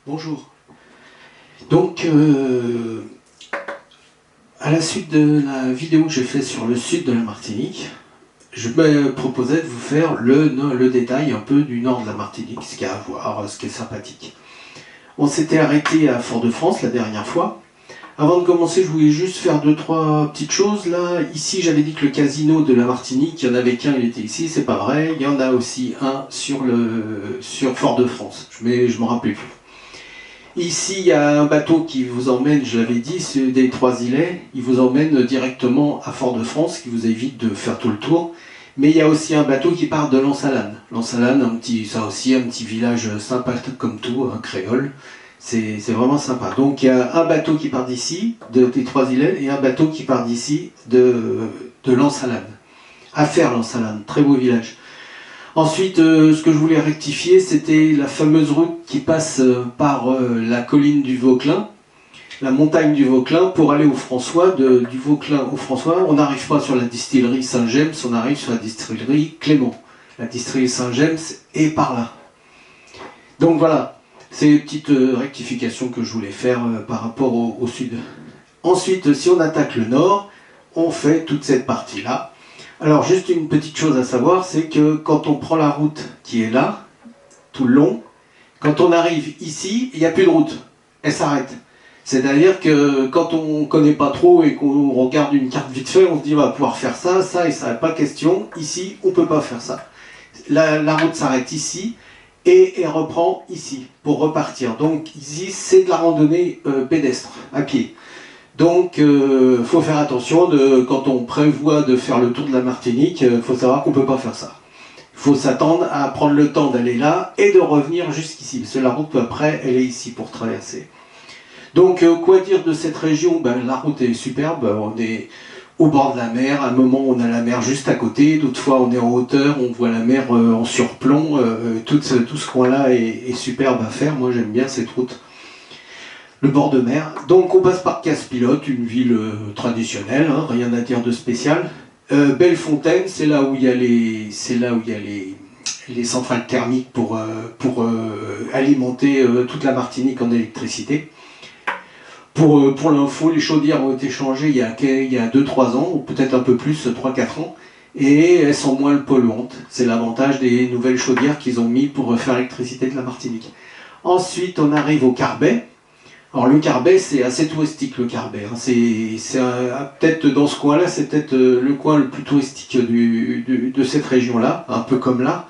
Bonjour. Donc, à la suite de la vidéo que j'ai faite sur le sud de la Martinique, je me proposais de vous faire le détail un peu du nord de la Martinique, ce qu'il y a à voir, ce qui est sympathique. On s'était arrêté à Fort-de-France la dernière fois. Avant de commencer, je voulais juste faire 2-3 petites choses. Là, ici, j'avais dit que le casino de la Martinique, il n'y en avait qu'un, il était ici, c'est pas vrai. Il y en a aussi un sur Fort-de-France, je me rappelais plus. Ici, il y a un bateau qui vous emmène, je l'avais dit, c'est des Trois-Îlets. Il vous emmène directement à Fort-de-France, qui vous évite de faire tout le tour. Mais il y a aussi un bateau qui part de Lansalane. Lansalane, ça aussi, un petit village sympa comme tout, un créole. C'est vraiment sympa. Donc il y a un bateau qui part d'ici, des Trois-Îlets, et un bateau qui part d'ici, de Lansalane. Affaire Lansalane, très beau village. Ensuite, ce que je voulais rectifier, c'était la fameuse route qui passe par la colline du Vauclin, la montagne du Vauclin, pour aller au François. Du Vauclin au François, on n'arrive pas sur la distillerie Saint-James, on arrive sur la distillerie Clément. La distillerie Saint-James est par là. Donc voilà, c'est une petite rectification que je voulais faire par rapport au sud. Ensuite, si on attaque le nord, on fait toute cette partie-là. Alors, juste une petite chose à savoir, c'est que quand on prend la route qui est là, tout le long, quand on arrive ici, il n'y a plus de route. Elle s'arrête. C'est-à-dire que quand on ne connaît pas trop et qu'on regarde une carte vite fait, on se dit on va pouvoir faire ça, ça et ça, pas question. Ici, on ne peut pas faire ça. La route s'arrête ici et elle reprend ici pour repartir. Donc ici, c'est de la randonnée pédestre, à pied. Donc, faut faire attention, quand on prévoit de faire le tour de la Martinique, faut savoir qu'on ne peut pas faire ça. Il faut s'attendre à prendre le temps d'aller là et de revenir jusqu'ici. Parce que la route, après, elle est ici pour traverser. Donc, quoi dire de cette région? La route est superbe, on est au bord de la mer. À un moment, on a la mer juste à côté. D'autres fois, on est en hauteur, on voit la mer en surplomb. Tout ce coin-là est superbe à faire. Moi, j'aime bien cette route. Le bord de mer. Donc on passe par Casse-Pilote, une ville traditionnelle, hein, rien à dire de spécial. Bellefontaine, c'est là où il y a les centrales thermiques pour alimenter toute la Martinique en électricité. Pour l'info, les chaudières ont été changées il y a 2-3 ans, ou peut-être un peu plus, 3-4 ans, et elles sont moins polluantes. C'est l'avantage des nouvelles chaudières qu'ils ont mis pour faire l'électricité de la Martinique. Ensuite, on arrive au Carbet. Alors le Carbet, c'est assez touristique, le Carbet. Hein. Peut-être dans ce coin-là, c'est peut-être le coin le plus touristique de cette région-là, un peu comme là.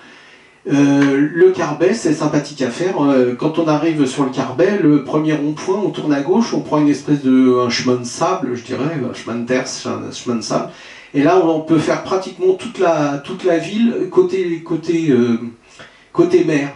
Le Carbet, c'est sympathique à faire. Quand on arrive sur le Carbet, le premier rond-point, on tourne à gauche, on prend une espèce un chemin de sable, je dirais, un chemin de terre, un chemin de sable. Et là, on peut faire pratiquement toute la ville côté mer.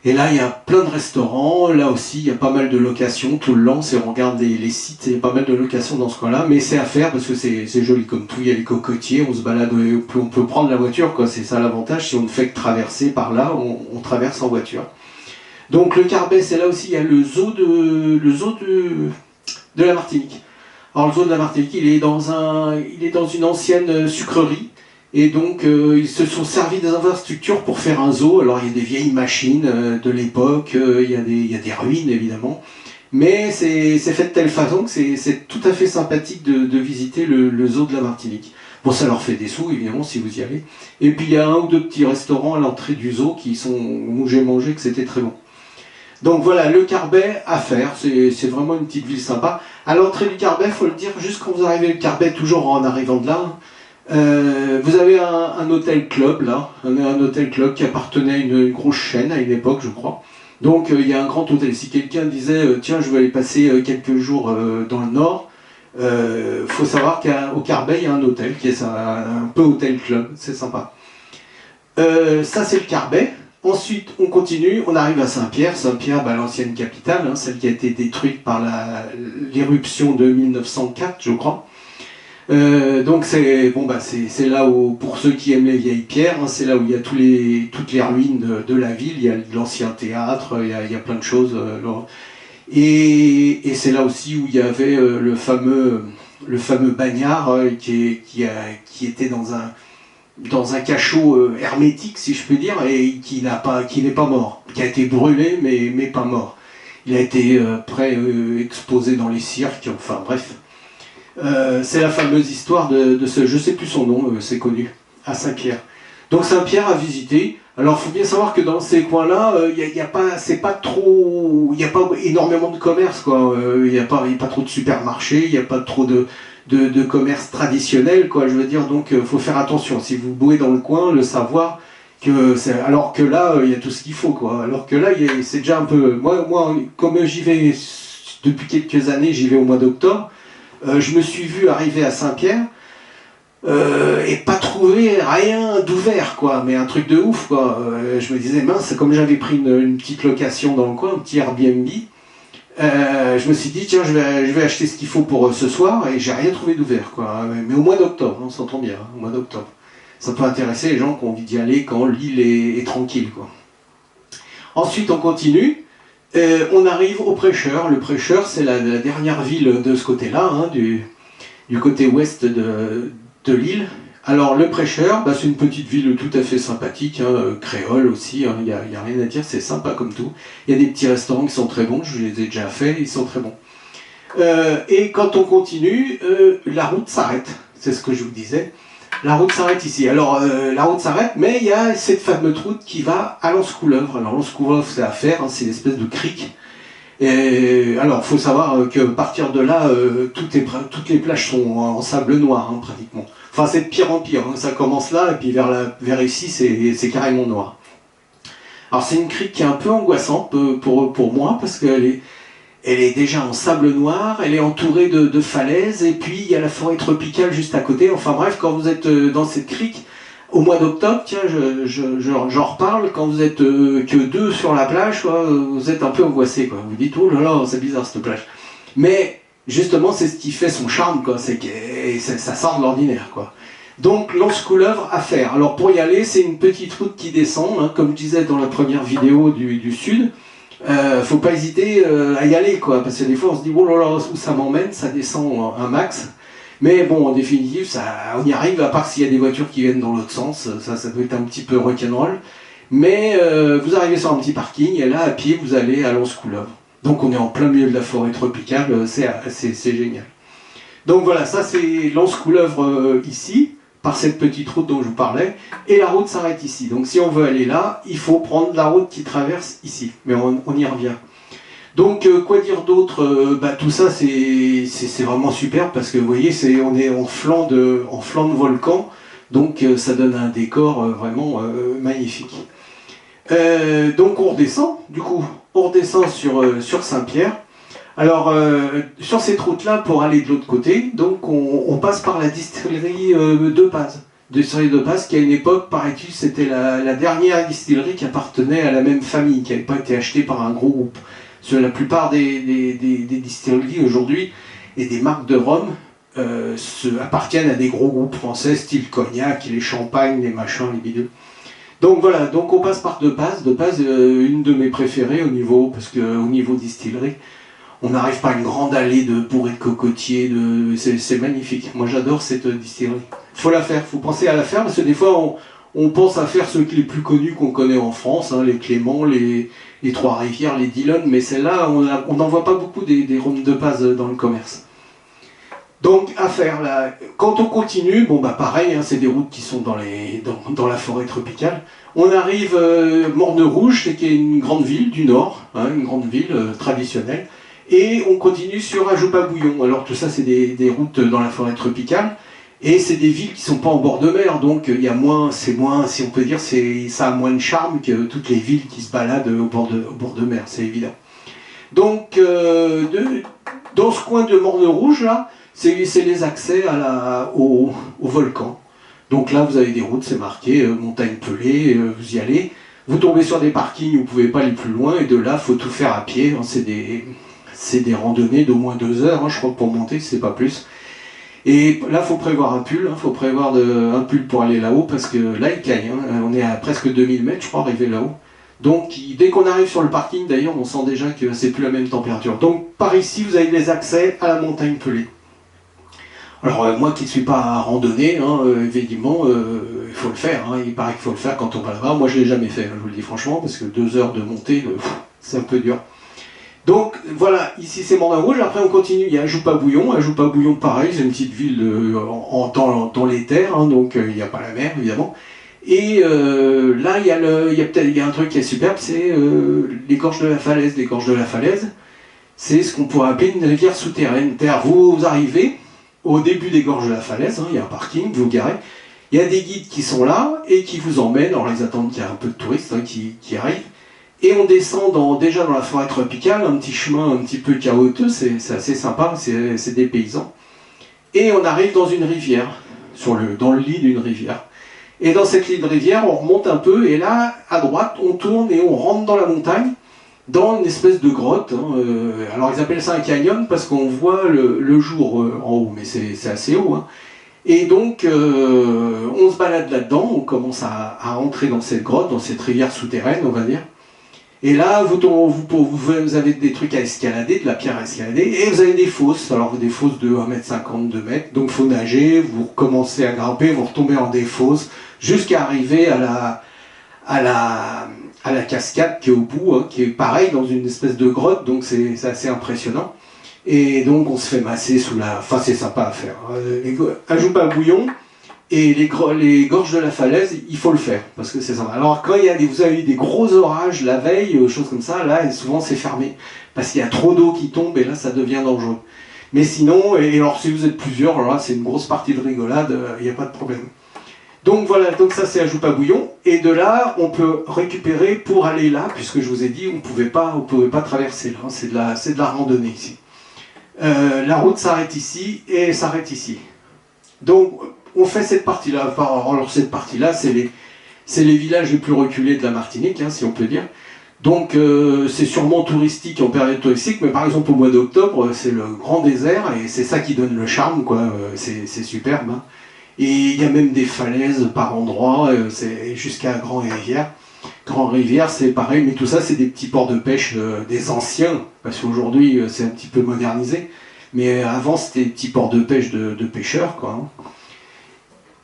Et là, il y a plein de restaurants. Là aussi, il y a pas mal de locations tout le long. Si on regarde les sites, il y a pas mal de locations dans ce coin-là. Mais c'est à faire parce que c'est joli comme tout. Il y a les cocotiers, on se balade, on peut prendre la voiture, quoi. C'est ça l'avantage. Si on ne fait que traverser par là, on traverse en voiture. Donc le Carbet, c'est là aussi, il y a le zoo de la Martinique. Alors le zoo de la Martinique, il est dans une ancienne sucrerie. Et donc, ils se sont servis des infrastructures pour faire un zoo. Alors, il y a des vieilles machines de l'époque, il y a des ruines, évidemment. Mais c'est fait de telle façon que c'est tout à fait sympathique de visiter le zoo de la Martinique. Bon, ça leur fait des sous, évidemment, si vous y allez. Et puis, il y a un ou deux petits restaurants à l'entrée du zoo où j'ai mangé, que c'était très bon. Donc voilà, le Carbet à faire, c'est vraiment une petite ville sympa. À l'entrée du Carbet, il faut le dire, juste quand vous arrivez au Carbet, toujours en arrivant de là, vous avez un hôtel club là, un hôtel club qui appartenait à une grosse chaîne à une époque, je crois. Donc il y a un grand hôtel. Si quelqu'un disait tiens, je vais aller passer quelques jours dans le nord, faut savoir qu'au Carbet il y a un hôtel qui est un peu hôtel club, c'est sympa. Ça c'est le Carbet. Ensuite on continue, on arrive à Saint-Pierre. Saint-Pierre, l'ancienne capitale, hein, celle qui a été détruite par l'éruption de 1904, je crois. Donc c'est là où, pour ceux qui aiment les vieilles pierres, hein, c'est là où il y a toutes les ruines de la ville. Il y a l'ancien théâtre, il y a plein de choses. Et c'est là aussi où il y avait le fameux bagnard qui était dans un cachot hermétique, si je peux dire, et qui n'est pas mort, qui a été brûlé mais pas mort. Il a été exposé dans les cirques, enfin bref. C'est la fameuse histoire de ce, je sais plus son nom, c'est connu, à Saint-Pierre. Donc Saint-Pierre à visiter. Alors, il faut bien savoir que dans ces coins-là, il n'y a pas énormément de commerce, quoi. Il n'y a pas trop de supermarchés, il n'y a pas trop de commerce traditionnel, quoi. Je veux dire, donc, faut faire attention. Si vous bouez dans le coin, le savoir alors que là, il y a tout ce qu'il faut, quoi. Alors que là, c'est déjà un peu. Moi, comme j'y vais depuis quelques années, j'y vais au mois d'octobre. Je me suis vu arriver à Saint-Pierre. Et pas trouver rien d'ouvert, quoi, mais un truc de ouf, quoi. Je me disais, mince, comme j'avais pris une petite location dans le coin, un petit Airbnb, je me suis dit, tiens, je vais acheter ce qu'il faut pour ce soir, et j'ai rien trouvé d'ouvert, quoi. Mais au mois d'octobre, on s'entend bien, au mois d'octobre. Ça peut intéresser les gens qui ont envie d'y aller quand l'île est tranquille, quoi. Ensuite, on continue. On arrive au Prêcheur. Le Prêcheur, c'est la dernière ville de ce côté-là, hein, du côté ouest de l'île. Alors le Prêcheur, c'est une petite ville tout à fait sympathique, hein, créole aussi, il n'y a rien à dire, c'est sympa comme tout. Il y a des petits restaurants qui sont très bons, je les ai déjà faits, ils sont très bons. Et quand on continue, la route s'arrête, c'est ce que je vous disais. La route s'arrête ici. Alors la route s'arrête, mais il y a cette fameuse route qui va à l'Anse-Couleuvre. Alors l'Anse-Couleuvre, c'est à faire, hein, c'est une espèce de crique. Et alors, il faut savoir que à partir de là, toutes les plages sont en sable noir, hein, pratiquement. Enfin, c'est de pire en pire. Hein. Ça commence là, et puis vers ici, c'est carrément noir. Alors, c'est une crique qui est un peu angoissante pour moi, parce qu'elle est déjà en sable noir, elle est entourée de falaises, et puis il y a la forêt tropicale juste à côté. Enfin bref, quand vous êtes dans cette crique, au mois d'octobre, tiens, j'en reparle, quand vous êtes que deux sur la plage, quoi, vous êtes un peu angoissé, quoi. Vous dites, oh là là, c'est bizarre cette plage. Mais justement, c'est ce qui fait son charme, quoi, c'est que ça sort de l'ordinaire, quoi. Donc, l'Anse-Couleuvre à faire. Alors, pour y aller, c'est une petite route qui descend, hein, comme je disais dans la première vidéo du sud. Faut pas hésiter à y aller, quoi, parce que des fois, on se dit, oh là là, où ça m'emmène, ça descend un max. Mais bon, en définitive, on y arrive, à part s'il y a des voitures qui viennent dans l'autre sens, ça peut être un petit peu rock'n'roll. Mais vous arrivez sur un petit parking, et là, à pied, vous allez à l'Anse-Couleuvre. Donc on est en plein milieu de la forêt tropicale, c'est génial. Donc voilà, ça c'est l'Anse-Couleuvre ici, par cette petite route dont je vous parlais, et la route s'arrête ici. Donc si on veut aller là, il faut prendre la route qui traverse ici, mais on y revient. Donc, quoi dire d'autre? Tout ça, c'est vraiment super parce que vous voyez, on est en flanc de volcan, donc ça donne un décor vraiment magnifique. Donc, on redescend, du coup, sur Saint-Pierre. Alors, sur cette route-là, pour aller de l'autre côté, donc on passe par la distillerie de Paz. Distillerie de Paz, qui à une époque, paraît-il, c'était la dernière distillerie qui appartenait à la même famille, qui n'avait pas été achetée par un gros groupe. Parce que la plupart des distilleries aujourd'hui et des marques de rhum appartiennent à des gros groupes français, style Cognac, les champagnes, les machins, les bidules. Donc voilà, donc on passe par De Paz. De Paz, une de mes préférées parce qu'au niveau distillerie, on n'arrive pas à une grande allée bourrée de cocotiers, c'est magnifique. Moi j'adore cette distillerie. Il faut la faire, il faut penser à la faire, parce que des fois on pense à faire ceux les plus connus qu'on connaît en France, hein, les Clément, les Trois-Rivières, les Dillon, mais celle-là, on n'en voit pas beaucoup des rhums de Paz dans le commerce. Donc, à faire, là. Quand on continue, pareil, hein, c'est des routes qui sont dans la forêt tropicale. On arrive Morne-Rouge, qui est une grande ville du Nord, hein, une grande ville traditionnelle, et on continue sur Ajoupa-Bouillon. Alors, tout ça, c'est des routes dans la forêt tropicale. Et c'est des villes qui sont pas en bord de mer, donc il y a si on peut dire, ça a moins de charme que toutes les villes qui se baladent au bord de mer, c'est évident. Donc, dans ce coin de Morne-Rouge, là, c'est les accès au volcan. Donc là, vous avez des routes, c'est marqué, montagne pelée, vous y allez. Vous tombez sur des parkings où vous ne pouvez pas aller plus loin, et de là, il faut tout faire à pied. Hein, c'est des randonnées d'au moins 2 heures, hein, je crois, pour monter, c'est pas plus. Et là, il faut prévoir un pull, il faut prévoir un pull pour aller là-haut, parce que là, il caille. Hein, on est à presque 2000 mètres, je crois, arrivé là-haut. Donc, dès qu'on arrive sur le parking, d'ailleurs, on sent déjà que c'est plus la même température. Donc, par ici, vous avez les accès à la montagne pelée. Alors, moi qui ne suis pas à randonnée, hein, évidemment, il faut le faire. Hein, il paraît qu'il faut le faire quand on va là-bas. Moi, je ne l'ai jamais fait, hein, je vous le dis franchement, parce que 2 heures de montée, c'est un peu dur. Donc voilà, ici c'est Mandin Rouge, après on continue, il y a Ajoupa-Bouillon. Ajoupa-Bouillon pareil, c'est une petite ville dans les terres, hein, donc il n'y a pas la mer évidemment. Et là il y a un truc qui est superbe, c'est les gorges de la Falaise. Les gorges de la Falaise, c'est ce qu'on pourrait appeler une rivière souterraine. C'est-à-dire vous arrivez au début des gorges de la Falaise, hein, il y a un parking, vous garez, il y a des guides qui sont là et qui vous emmènent, en les attendant qu'il y a un peu de touristes hein, qui arrivent. Et on descend déjà dans la forêt tropicale, un petit chemin un petit peu chaotique, c'est assez sympa, c'est des paysans. Et on arrive dans une rivière, dans le lit d'une rivière. Et dans cette lit de rivière, on remonte un peu, et là, à droite, on tourne et on rentre dans la montagne, dans une espèce de grotte. Hein, alors ils appellent ça un canyon parce qu'on voit le jour en haut, mais c'est assez haut. Hein. Et donc, on se balade là-dedans, on commence à entrer dans cette grotte, dans cette rivière souterraine, on va dire. Et là, vous avez des trucs à escalader, de la pierre à escalader, et vous avez des fosses. Alors des fosses de 1,50 m, 2 mètres, donc il faut nager, vous recommencez à grimper, vous retombez dans des fosses, jusqu'à arriver à la cascade qui est au bout, hein, qui est pareil dans une espèce de grotte, donc c'est assez impressionnant. Et donc on se fait masser sous la... Enfin c'est sympa à faire. Ajoupa-Bouillon, et les gorges de la Falaise, il faut le faire, parce que c'est sympa. Alors quand vous avez eu des gros orages la veille, choses comme ça, là souvent c'est fermé, parce qu'il y a trop d'eau qui tombe, et là ça devient dangereux. Mais sinon, et alors si vous êtes plusieurs, alors là c'est une grosse partie de rigolade, il n'y a pas de problème. Donc voilà, donc ça c'est Ajoupa-Bouillon, et de là on peut récupérer pour aller là, puisque je vous ai dit on pouvait pas traverser là, c'est de la randonnée ici. La route s'arrête ici, et s'arrête ici. Donc on fait cette partie-là. Alors cette partie-là, c'est les villages les plus reculés de la Martinique, hein, si on peut dire. Donc c'est sûrement touristique en période touristique, mais par exemple au mois d'octobre, c'est le grand désert, et c'est ça qui donne le charme, quoi. C'est superbe. Hein. Et il y a même des falaises par endroits, c'est jusqu'à Grand-Rivière. Grand-Rivière, c'est pareil, mais tout ça, c'est des petits ports de pêche des anciens, parce qu'aujourd'hui, c'est un petit peu modernisé. Mais avant, c'était des petits ports de pêche de pêcheurs, quoi.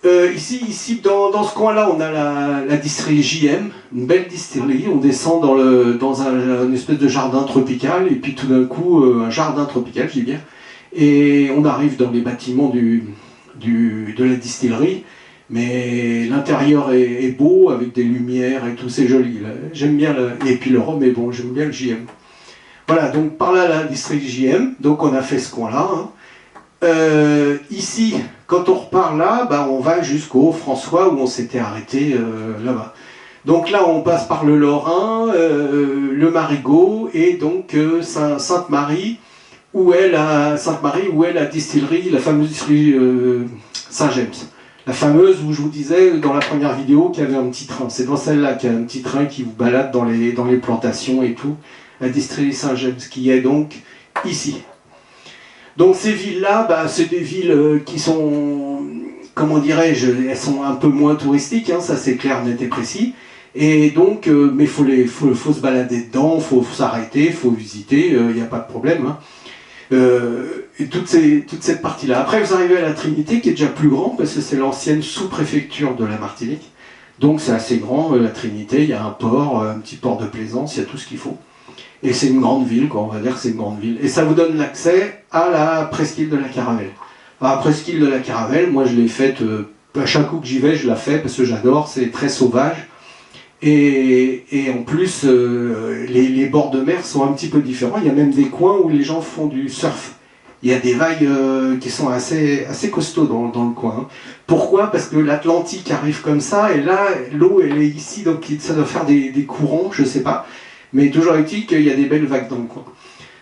Hein. Ici dans ce coin-là, on a la distillerie JM, une belle distillerie. On descend dans un espèce de jardin tropical, et puis tout d'un coup, un jardin tropical, je dis bien, et on arrive dans les bâtiments de la distillerie, mais l'intérieur est beau, avec des lumières et tout, c'est joli. J'aime bien, et puis le rhum est bon, j'aime bien le JM. Voilà, donc par là, la distillerie JM, donc on a fait ce coin-là. Hein. Ici, quand on repart là, bah, on va jusqu'au François où on s'était arrêté là-bas. Donc là, on passe par le Lorrain, le Marigot et donc Sainte-Marie, où est la distillerie, la fameuse distillerie Saint-James. La fameuse où je vous disais dans la première vidéo qu'il y avait un petit train. C'est dans celle-là qu'il y a un petit train qui vous balade dans les plantations et tout. La distillerie Saint-James qui est donc ici. Donc ces villes-là, bah, c'est des villes qui sont, comment dirais-je, elles sont un peu moins touristiques, hein, ça c'est clair, net et précis. Et donc, mais faut se balader dedans, faut s'arrêter, faut visiter, il n'y a pas de problème. Hein. Et toute cette partie-là. Après, vous arrivez à la Trinité, qui est déjà plus grand, parce que c'est l'ancienne sous-préfecture de la Martinique. Donc c'est assez grand, la Trinité, il y a un port, un petit port de plaisance, il y a tout ce qu'il faut. Et c'est une grande ville, quoi, on va dire que c'est une grande ville. Et ça vous donne l'accès à la presqu'île de la Caravelle. Alors, la presqu'île de la Caravelle, moi je l'ai faite, à chaque coup que j'y vais, je la fais parce que j'adore, c'est très sauvage. Et en plus, les bords de mer sont un petit peu différents. Il y a même des coins où les gens font du surf. Il y a des vagues qui sont assez costauds dans le coin. Hein. Pourquoi? Parce que l'Atlantique arrive comme ça, et là, l'eau, elle est ici, donc ça doit faire des courants, je sais pas. Mais toujours est-il qu'il y a des belles vagues dans le coin.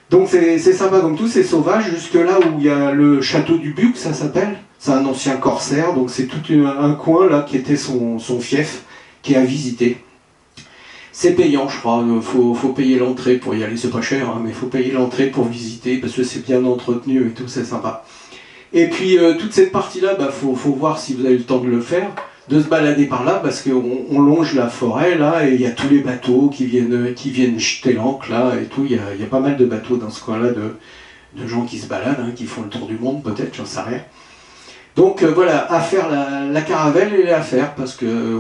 Donc c'est sympa comme tout, c'est sauvage, jusque là où il y a le château du Buc, ça s'appelle. C'est un ancien corsaire, donc c'est tout un coin là qui était son fief, qui est à visiter. C'est payant, je crois, faut payer l'entrée pour y aller, c'est pas cher, hein, mais il faut payer l'entrée pour visiter, parce que c'est bien entretenu et tout, c'est sympa. Et puis toute cette partie-là, bah, faut voir si vous avez le temps de le faire, de se balader par là, parce qu'on longe la forêt, là, et il y a tous les bateaux qui viennent jeter l'ancre, là, et tout, il y a pas mal de bateaux dans ce coin-là, de gens qui se baladent, hein, qui font le tour du monde, peut-être, j'en sais rien. Donc voilà, à faire la Caravelle et à faire, parce que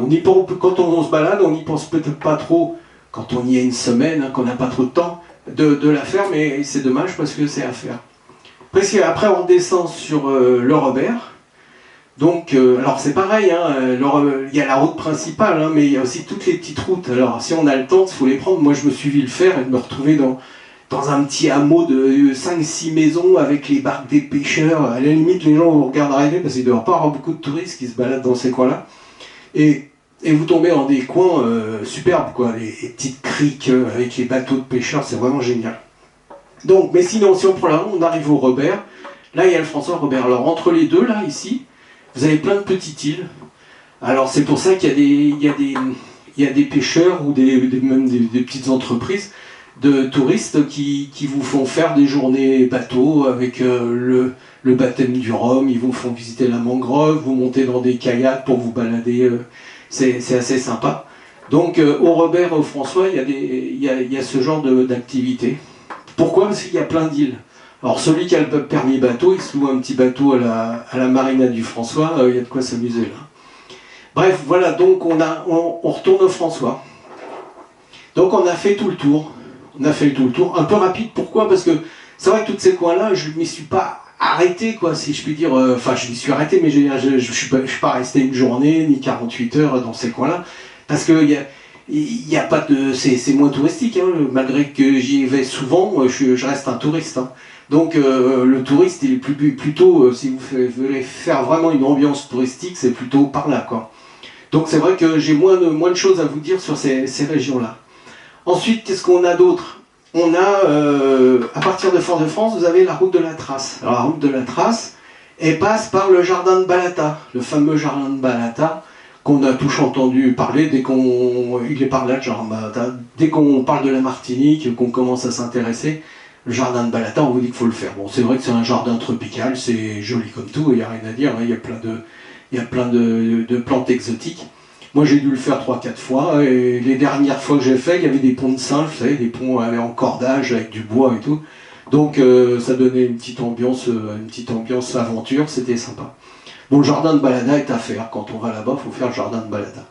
quand on se balade, on n'y pense peut-être pas trop quand on y est une semaine, hein, qu'on n'a pas trop de temps, de la faire, mais c'est dommage parce que c'est à faire. Après on descend sur le Robert. Donc, alors c'est pareil, hein, il y a la route principale, hein, mais il y a aussi toutes les petites routes. Alors si on a le temps, il faut les prendre. Moi je me suis vu le faire et de me retrouver dans un petit hameau de 5-6 maisons avec les barques des pêcheurs. À la limite, les gens vous regardent arriver parce qu'il ne doit pas y avoir beaucoup de touristes qui se baladent dans ces coins-là. Et vous tombez dans des coins superbes, quoi, les petites criques avec les bateaux de pêcheurs, c'est vraiment génial. Donc, mais sinon, si on prend la route, on arrive au Robert. Là, il y a le François Robert. Alors, entre les deux, là, ici, vous avez plein de petites îles. Alors, c'est pour ça qu'il y a des pêcheurs ou même des petites entreprises de touristes qui vous font faire des journées bateau avec le baptême du rhum. Ils vous font visiter la mangrove, vous montez dans des kayaks pour vous balader. C'est assez sympa. Donc, au Robert et au François, il y a ce genre d'activité. Pourquoi? Parce qu'il y a plein d'îles. Alors celui qui a le permis bateau, il se loue un petit bateau à la marina du François, il y a de quoi s'amuser là. Bref, voilà, donc on retourne au François. Donc on a fait tout le tour. On a fait tout le tour. Un peu rapide, pourquoi? Parce que c'est vrai que tous ces coins-là, je ne m'y suis pas arrêté, quoi, si je puis dire. Enfin, je m'y suis arrêté, mais je ne suis pas resté une journée, ni 48 heures dans ces coins-là. Parce que il y a pas de, c'est moins touristique, hein, malgré que j'y vais souvent, je reste un touriste. Hein. Donc le touriste, il est plutôt, si vous voulez faire vraiment une ambiance touristique, c'est plutôt par là, quoi. Donc c'est vrai que j'ai moins de choses à vous dire sur ces régions-là. Ensuite, qu'est-ce qu'on a d'autre? On a, à partir de Fort-de-France, vous avez la route de la Trace. Alors la route de la Trace, elle passe par le jardin de Balata, le fameux jardin de Balata, qu'on a tous entendu parler dès il est par là, genre, dès qu'on parle de la Martinique, qu'on commence à s'intéresser, le jardin de Balata, on vous dit qu'il faut le faire. Bon, c'est vrai que c'est un jardin tropical, c'est joli comme tout, il n'y a rien à dire, hein, il y a plein de plantes exotiques. Moi j'ai dû le faire 3-4 fois, et les dernières fois que j'ai fait, il y avait des ponts de singes, vous savez, des ponts en cordage avec du bois et tout. Donc ça donnait une petite ambiance aventure, c'était sympa. Bon, le jardin de Balata est à faire. Quand on va là-bas, il faut faire le jardin de Balata.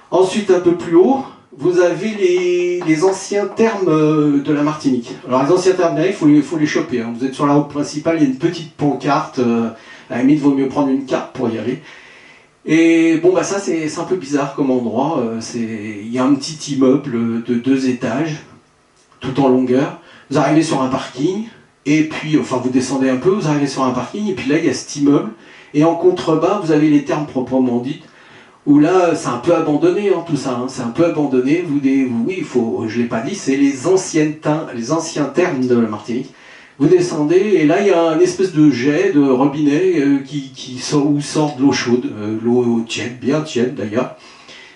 Ensuite, un peu plus haut, vous avez les anciens thermes de la Martinique. Alors, les anciens thermes, il faut les choper. Hein. Vous êtes sur la route principale, il y a une petite pancarte. À la limite, il vaut mieux prendre une carte pour y aller. Et bon, bah ça, c'est un peu bizarre comme endroit. Il y a un petit immeuble de 2 étages, tout en longueur. Vous arrivez sur un parking, et puis, enfin, vous descendez un peu, vous arrivez sur un parking, et puis là, il y a cet immeuble. Et en contrebas, vous avez les thermes proprement dites, où là, c'est un peu abandonné, hein, tout ça. Hein, c'est un peu abandonné. Oui, je ne l'ai pas dit, c'est les anciens thermes de la Martinique. Vous descendez, et là, il y a une espèce de jet, de robinet, où sort de l'eau chaude, l'eau tiède, bien tiède d'ailleurs.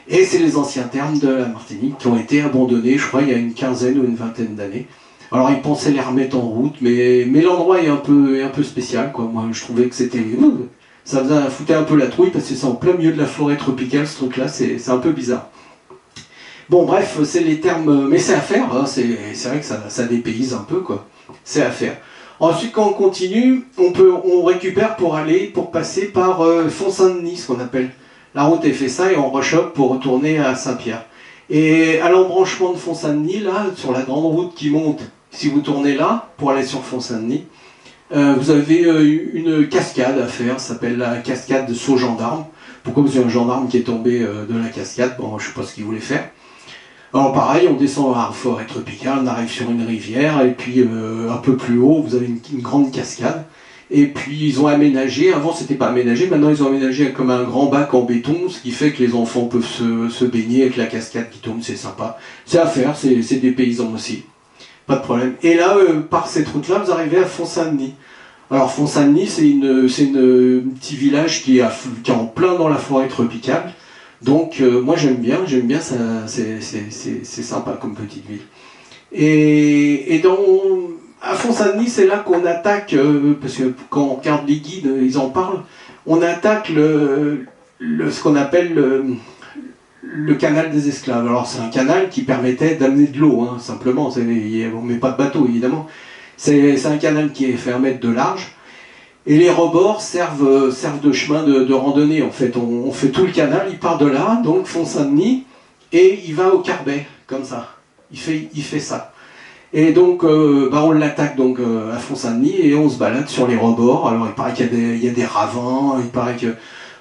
Et c'est les anciens thermes de la Martinique qui ont été abandonnés, je crois, il y a une quinzaine ou une vingtaine d'années. Alors ils pensaient les remettre en route, mais l'endroit est un peu spécial, quoi. Moi, je trouvais que c'était... Ça foutait un peu la trouille parce que c'est en plein milieu de la forêt tropicale, ce truc-là, c'est un peu bizarre. Bon, bref, c'est les termes, mais c'est à faire, hein, c'est vrai que ça dépayse un peu, quoi. C'est à faire. Ensuite, quand on continue, on récupère pour passer par Font-Saint-Denis, ce qu'on appelle. La route est fait ça et on rechoppe pour retourner à Saint-Pierre. Et à l'embranchement de Font-Saint-Denis, là, sur la grande route qui monte, si vous tournez là, pour aller sur Font-Saint-Denis, vous avez une cascade à faire, ça s'appelle la cascade de Saut-Gendarme. Pourquoi? Parce qu'il y a un gendarme qui est tombé de la cascade, bon, je ne sais pas ce qu'il voulait faire. Alors pareil, on descend à la forêt tropicale, on arrive sur une rivière, et puis un peu plus haut, vous avez une grande cascade. Et puis ils ont aménagé, avant c'était pas aménagé, maintenant ils ont aménagé comme un grand bac en béton, ce qui fait que les enfants peuvent se baigner avec la cascade qui tombe, c'est sympa. C'est à faire, c'est des paysans aussi. Pas de problème. Et là, par cette route-là, vous arrivez à Font-Saint-Denis. Alors Font-Saint-Denis, c'est un petit village qui est en plein dans la forêt tropicale. Donc moi j'aime bien ça, c'est sympa comme petite ville. Et à Font-Saint-Denis, c'est là qu'on attaque, parce que quand on regarde les guides, ils en parlent, on attaque ce qu'on appelle le canal des esclaves. Alors c'est un canal qui permettait d'amener de l'eau, hein, simplement, on ne met pas de bateau évidemment. C'est un canal qui est fait 1 mètre de large, et les rebords servent de chemin de randonnée. En fait, on fait tout le canal, il part de là, donc Font-Saint-Denis, et il va au Carbet, comme ça. Il fait ça. Et donc, on l'attaque donc à Font-Saint-Denis et on se balade sur les rebords. Alors, il paraît qu'il y a des ravins, il paraît que...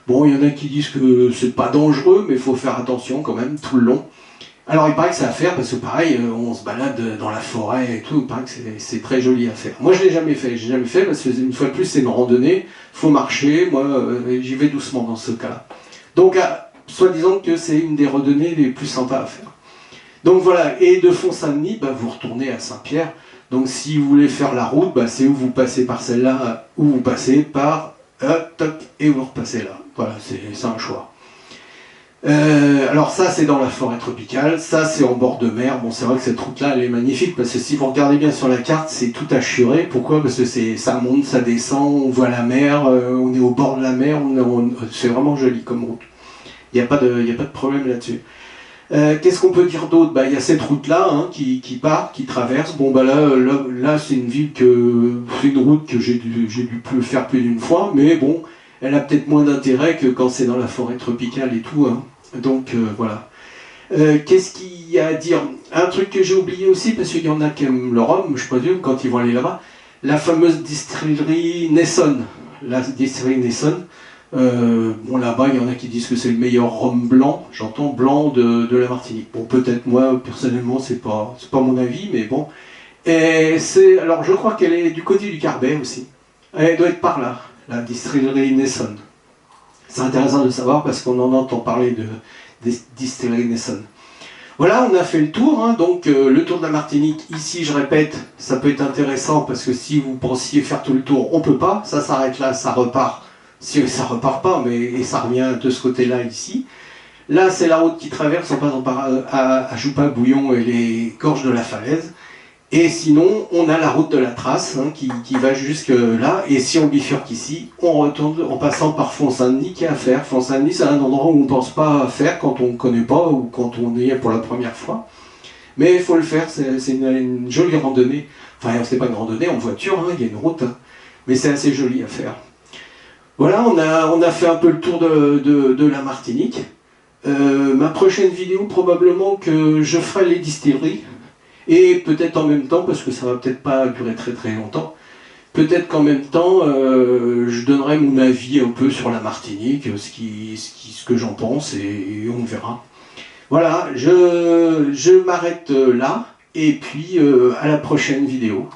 Bon, il y en a qui disent que c'est pas dangereux, mais il faut faire attention quand même tout le long. Alors, il paraît que c'est à faire parce que pareil, on se balade dans la forêt et tout. Il paraît que c'est très joli à faire. Moi, je l'ai jamais fait. J'ai jamais fait parce que une fois de plus, c'est une randonnée. Faut marcher. Moi, j'y vais doucement dans ce cas-là. Donc, soi-disant que c'est une des randonnées les plus sympas à faire. Donc voilà, et de Font-Saint-Denis, vous retournez à Saint-Pierre. Donc si vous voulez faire la route, c'est où vous passez par celle-là, ou vous passez par toc, et vous repassez là. Voilà, c'est un choix. Alors ça, c'est dans la forêt tropicale. Ça, c'est en bord de mer. Bon, c'est vrai que cette route-là, elle est magnifique, parce que si vous regardez bien sur la carte, c'est tout hachuré. Pourquoi? Parce que ça monte, ça descend, on voit la mer, on est au bord de la mer, c'est vraiment joli comme route. Il n'y a pas de problème là-dessus. Qu'est-ce qu'on peut dire d'autre? Il y a cette route-là qui part, qui traverse. Bon, là c'est une route que j'ai dû faire plus d'une fois, mais bon, elle a peut-être moins d'intérêt que quand c'est dans la forêt tropicale et tout. Donc voilà. Qu'est-ce qu'il y a à dire? Un truc que j'ai oublié aussi, parce qu'il y en a qui aiment le rhum, je présume, quand ils vont aller là-bas, la fameuse distillerie Nesson. La distillerie Nesson. Là-bas, il y en a qui disent que c'est le meilleur rhum blanc, j'entends blanc de la Martinique. Bon, peut-être moi, personnellement, c'est pas mon avis, mais bon. Alors, je crois qu'elle est du côté du Carbet aussi. Elle doit être par là, la distillerie Nesson. C'est intéressant de savoir parce qu'on en entend parler de distillerie Nesson. Voilà, on a fait le tour, donc le tour de la Martinique, ici je répète, ça peut être intéressant parce que si vous pensiez faire tout le tour, on peut pas, ça s'arrête là, ça repart. Si ça repart pas, et ça revient de ce côté-là ici. Là, c'est la route qui traverse en passant par à Joupa, Bouillon et les gorges de la Falaise. Et sinon, on a la route de la Trace qui va jusque là. Et si on bifurque ici, on retourne en passant par Font-Saint-Denis qui est à faire. Font-Saint-Denis, c'est un endroit où on ne pense pas faire quand on ne connaît pas ou quand on y est pour la première fois. Mais il faut le faire, c'est une jolie randonnée. Enfin, c'est pas une randonnée en voiture, il y a une route, mais c'est assez joli à faire. Voilà, on a fait un peu le tour de la Martinique. Ma prochaine vidéo, probablement que je ferai les distilleries. Et peut-être en même temps, parce que ça va peut-être pas durer très très longtemps, peut-être qu'en même temps, je donnerai mon avis un peu sur la Martinique, ce que j'en pense, et on verra. Voilà, je m'arrête là, et puis à la prochaine vidéo.